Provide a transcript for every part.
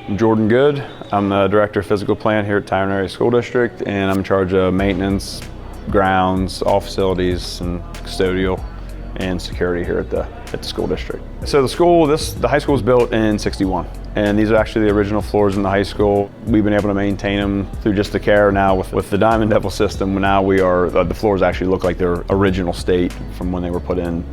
I'm Jordan Good. I'm the Director of Physical Plant here at Tyrone Area School District, and I'm in charge of maintenance, grounds, all facilities, and custodial and security here at the school district. So the high school was built in '61, and these are actually the original floors in the high school. We've been able to maintain them through just the care now with the Diamond Devil system. Now the floors actually look like their original state from when they were put in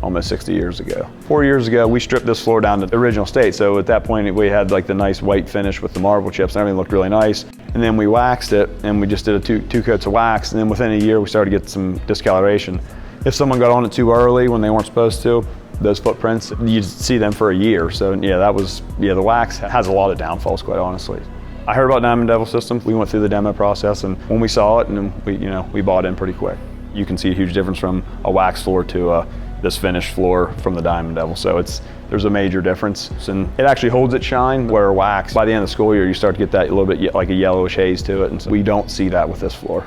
almost 60 years ago. 4 years ago, we stripped this floor down to the original state. So at that point, we had like the nice white finish with the marble chips and everything looked really nice. And then we waxed it, and we just did two coats of wax. And then within a year, we started to get some discoloration. If someone got on it too early when they weren't supposed to, those footprints, you'd see them for a year. So yeah, the wax has a lot of downfalls, quite honestly. I heard about Diamond Devil system. We went through the demo process, and when we saw it, and we bought in pretty quick. You can see a huge difference from a wax floor to this finished floor from the Diamond Devil. So there's a major difference, and it actually holds its shine, where wax, by the end of the school year, you start to get that a little bit like a yellowish haze to it, and so we don't see that with this floor.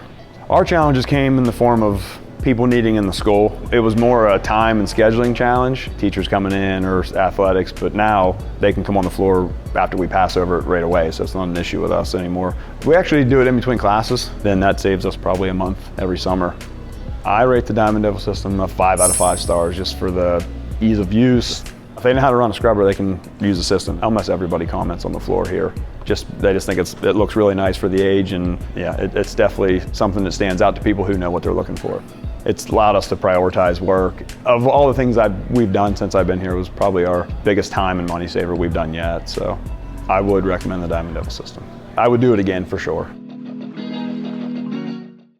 Our challenges came in the form of people needing in the school. It was more a time and scheduling challenge, teachers coming in or athletics, but now they can come on the floor after we pass over it right away, so it's not an issue with us anymore. If we actually do it in between classes, then that saves us probably a month every summer. I rate the Diamond Devil system a 5 out of 5 stars just for the ease of use. If they know how to run a scrubber, they can use the system. Almost everybody comments on the floor here. They just think it looks really nice for the age, and yeah, it's definitely something that stands out to people who know what they're looking for. It's allowed us to prioritize work. Of all the things we've done since I've been here, it was probably our biggest time and money saver we've done yet, so I would recommend the Diamond Devil system. I would do it again for sure.